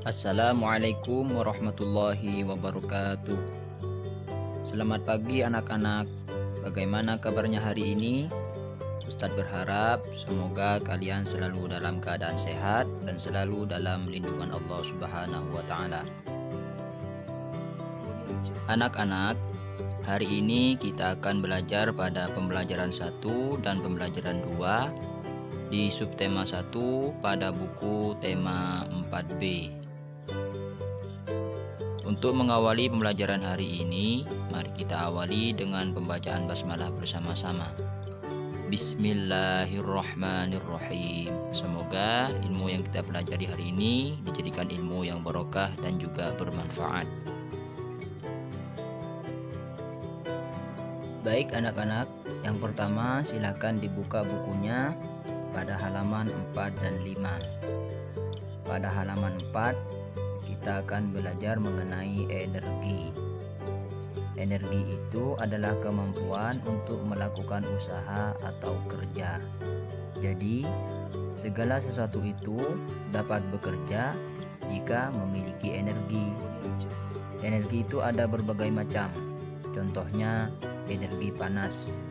Assalamualaikum warahmatullahi wabarakatuh. Selamat pagi anak-anak. Bagaimana kabarnya hari ini? Ustadz berharap semoga kalian selalu dalam keadaan sehat dan selalu dalam lindungan Allah Subhanahu wa taala. Anak-anak, hari ini kita akan belajar pada pembelajaran 1 dan pembelajaran 2 di subtema 1 pada buku tema 4B. Untuk mengawali pembelajaran hari ini, mari kita awali dengan pembacaan basmalah bersama-sama. Bismillahirrahmanirrahim. Semoga ilmu yang kita pelajari hari ini dijadikan ilmu yang barokah dan juga bermanfaat. Baik anak-anak, yang pertama silakan dibuka bukunya pada halaman 4 dan 5. Pada halaman 4 kita akan belajar mengenai energi. Energi itu adalah kemampuan untuk melakukan usaha atau kerja. Jadi, segala sesuatu itu dapat bekerja jika memiliki energi. Energi itu ada berbagai macam. Contohnya, energi panas.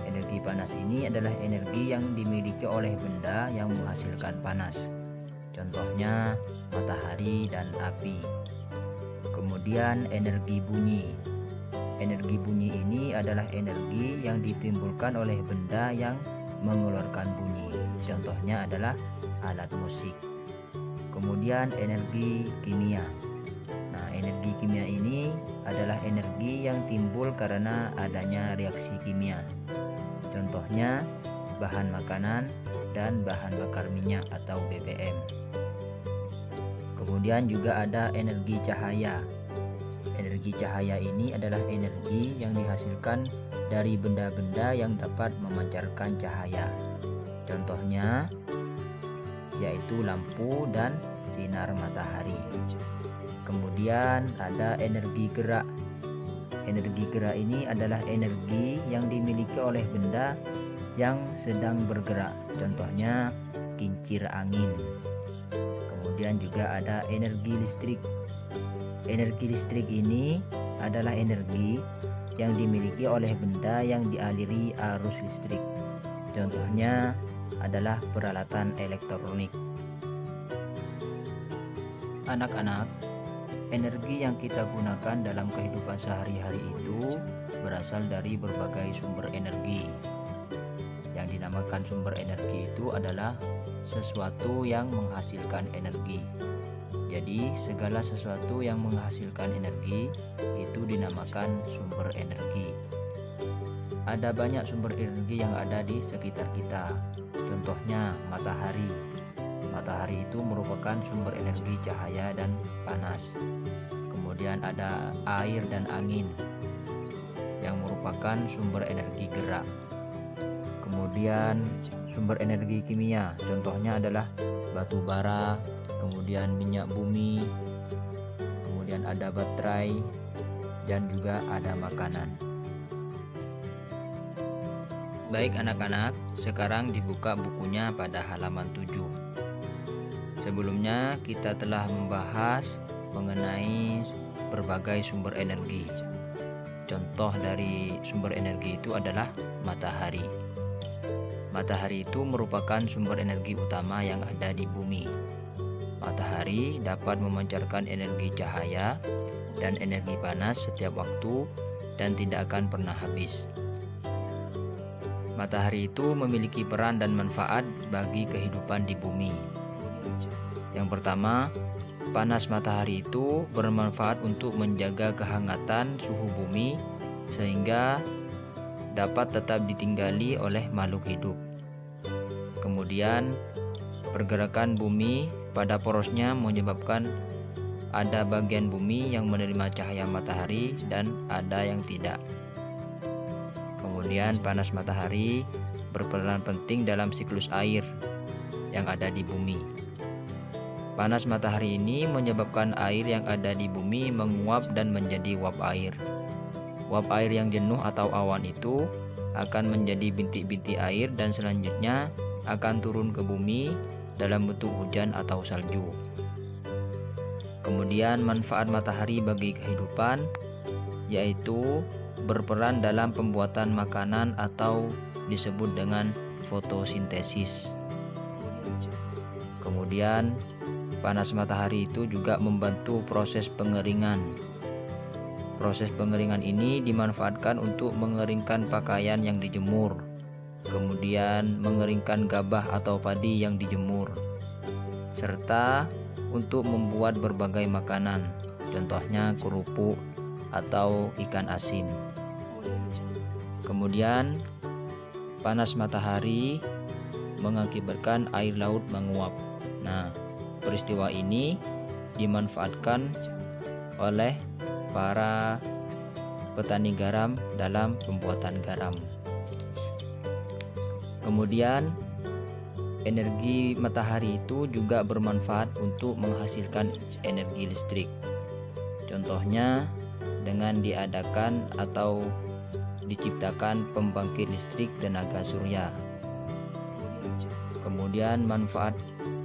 Energi panas ini adalah energi yang dimiliki oleh benda yang menghasilkan panas. Contohnya matahari dan api. Kemudian energi bunyi. Energi bunyi ini adalah energi yang ditimbulkan oleh benda yang mengeluarkan bunyi. Contohnya adalah alat musik. Kemudian energi kimia. Nah, energi kimia ini adalah energi yang timbul karena adanya reaksi kimia. Contohnya bahan makanan dan bahan bakar minyak atau BBM. Kemudian juga ada energi cahaya. Energi cahaya ini adalah energi yang dihasilkan dari benda-benda yang dapat memancarkan cahaya. Contohnya yaitu lampu dan sinar matahari. Kemudian ada energi gerak. Energi gerak ini adalah energi yang dimiliki oleh benda yang sedang bergerak. Contohnya kincir angin. Kemudian juga ada energi listrik. Energi listrik ini adalah energi yang dimiliki oleh benda yang dialiri arus listrik. Contohnya adalah peralatan elektronik. Anak-anak, energi yang kita gunakan dalam kehidupan sehari-hari itu berasal dari berbagai sumber energi. Yang dinamakan sumber energi itu adalah sesuatu yang menghasilkan energi. Jadi segala sesuatu yang menghasilkan energi itu dinamakan sumber energi. Ada banyak sumber energi yang ada di sekitar kita. Contohnya matahari. Matahari itu merupakan sumber energi cahaya dan panas. Kemudian ada air dan angin yang merupakan sumber energi gerak. Kemudian sumber energi kimia, contohnya adalah batu bara, kemudian minyak bumi, kemudian ada baterai, dan juga ada makanan. Baik anak-anak, sekarang dibuka bukunya pada halaman 7. Sebelumnya kita telah membahas mengenai berbagai sumber energi. Contoh dari sumber energi itu adalah matahari. Matahari itu merupakan sumber energi utama yang ada di bumi. Matahari dapat memancarkan energi cahaya dan energi panas setiap waktu dan tidak akan pernah habis. Matahari itu memiliki peran dan manfaat bagi kehidupan di bumi. Yang pertama, panas matahari itu bermanfaat untuk menjaga kehangatan suhu bumi sehingga dapat tetap ditinggali oleh makhluk hidup. Kemudian, pergerakan bumi pada porosnya menyebabkan ada bagian bumi yang menerima cahaya matahari dan ada yang tidak. Kemudian, panas matahari berperan penting dalam siklus air yang ada di bumi. Panas matahari ini menyebabkan air yang ada di bumi menguap dan menjadi uap air. Uap air yang jenuh atau awan itu akan menjadi bintik-bintik air dan selanjutnya akan turun ke bumi dalam bentuk hujan atau salju. Kemudian manfaat matahari bagi kehidupan yaitu berperan dalam pembuatan makanan atau disebut dengan fotosintesis. Kemudian panas matahari itu juga membantu proses pengeringan. Proses pengeringan ini dimanfaatkan untuk mengeringkan pakaian yang dijemur, kemudian mengeringkan gabah atau padi yang dijemur, serta untuk membuat berbagai makanan, contohnya kerupuk atau ikan asin. Kemudian panas matahari mengakibatkan air laut menguap. Nah, peristiwa ini dimanfaatkan oleh para petani garam dalam pembuatan garam. Kemudian energi matahari itu juga bermanfaat untuk menghasilkan energi listrik. Contohnya dengan diadakan atau diciptakan pembangkit listrik tenaga surya. Kemudian manfaat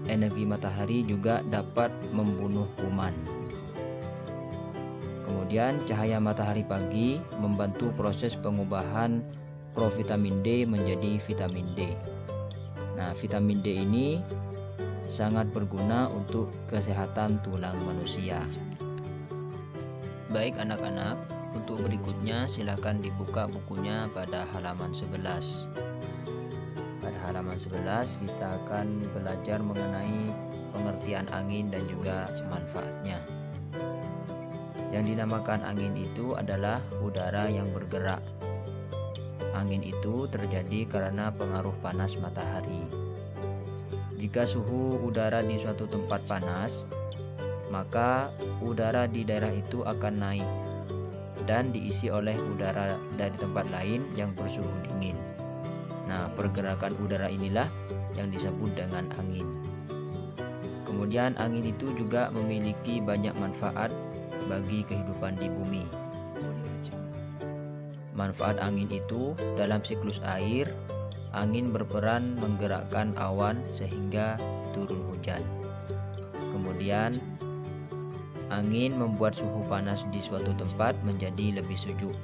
energi matahari juga dapat membunuh kuman. Kemudian cahaya matahari pagi membantu proses pengubahan provitamin D menjadi vitamin D. Nah, vitamin D ini sangat berguna untuk kesehatan tulang manusia. Baik anak-anak, untuk berikutnya silakan dibuka bukunya pada halaman 11. Pada halaman 11 kita akan belajar mengenai pengertian angin dan juga manfaatnya. Yang dinamakan angin itu adalah udara yang bergerak. Angin itu terjadi karena pengaruh panas matahari. Jika suhu udara di suatu tempat panas, maka udara di daerah itu akan naik dan diisi oleh udara dari tempat lain yang bersuhu dingin. Nah, pergerakan udara inilah yang disebut dengan angin. Kemudian angin itu juga memiliki banyak manfaat bagi kehidupan di bumi. Manfaat angin itu dalam siklus air, angin berperan menggerakkan awan sehingga turun hujan. Kemudian angin membuat suhu panas di suatu tempat menjadi lebih sejuk.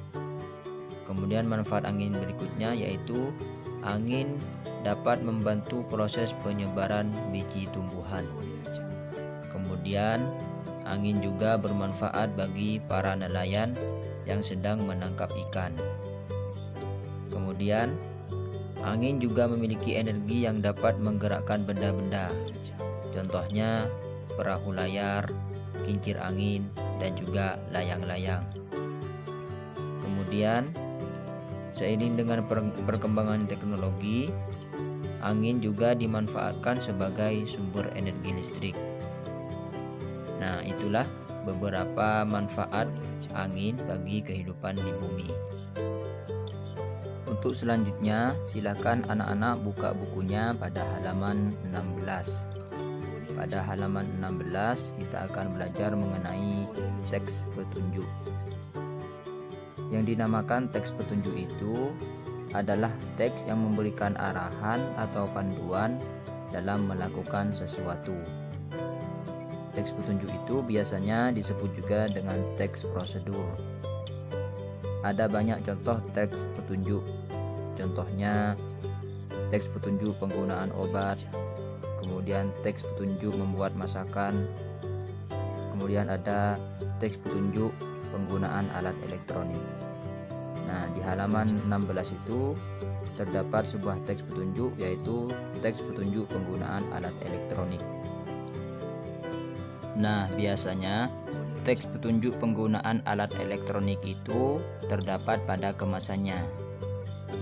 Kemudian manfaat angin berikutnya yaitu angin dapat membantu proses penyebaran biji tumbuhan. Kemudian angin juga bermanfaat bagi para nelayan yang sedang menangkap ikan. Kemudian angin juga memiliki energi yang dapat menggerakkan benda-benda. Contohnya perahu layar, kincir angin, dan juga layang-layang. Kemudian seiring dengan perkembangan teknologi, angin juga dimanfaatkan sebagai sumber energi listrik. Nah, itulah beberapa manfaat angin bagi kehidupan di bumi. Untuk selanjutnya, silakan anak-anak buka bukunya pada halaman 16. Pada halaman 16 kita akan belajar mengenai teks petunjuk. Yang dinamakan teks petunjuk itu adalah teks yang memberikan arahan atau panduan dalam melakukan sesuatu. Teks petunjuk itu biasanya disebut juga dengan teks prosedur. Ada banyak contoh teks petunjuk. Contohnya teks petunjuk penggunaan obat, kemudian teks petunjuk membuat masakan, kemudian ada teks petunjuk penggunaan alat elektronik. Nah, di halaman 16 itu terdapat sebuah teks petunjuk, yaitu teks petunjuk penggunaan alat elektronik. Nah, biasanya teks petunjuk penggunaan alat elektronik itu terdapat pada kemasannya.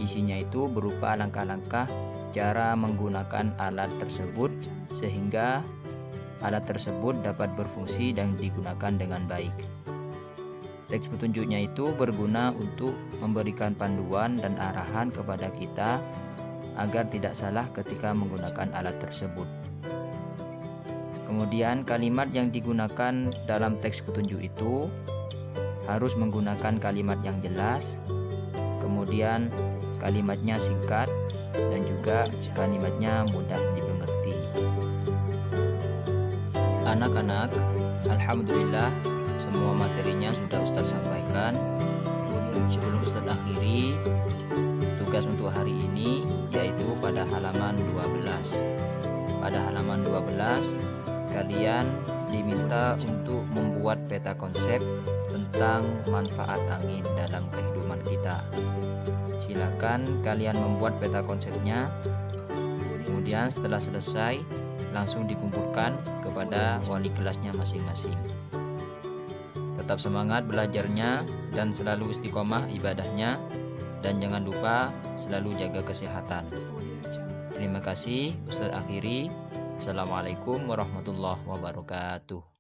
Isinya itu berupa langkah-langkah cara menggunakan alat tersebut sehingga alat tersebut dapat berfungsi dan digunakan dengan baik. Teks petunjuknya itu berguna untuk memberikan panduan dan arahan kepada kita agar tidak salah ketika menggunakan alat tersebut. Kemudian kalimat yang digunakan dalam teks petunjuk itu harus menggunakan kalimat yang jelas, kemudian kalimatnya singkat, dan juga kalimatnya mudah dimengerti. Anak-anak, Alhamdulillah, semua materinya sudah Ustadz sampaikan. Sebelum Ustadz akhiri, tugas untuk hari ini yaitu pada halaman 12. Pada halaman 12, kalian diminta untuk membuat peta konsep tentang manfaat angin dalam kehidupan kita. Silakan kalian membuat peta konsepnya. Kemudian setelah selesai, langsung dikumpulkan kepada wali kelasnya masing-masing. Tetap semangat belajarnya dan selalu istiqomah ibadahnya, dan jangan lupa selalu jaga kesehatan. Terima kasih, Ustadz akhiri. Assalamualaikum warahmatullahi wabarakatuh.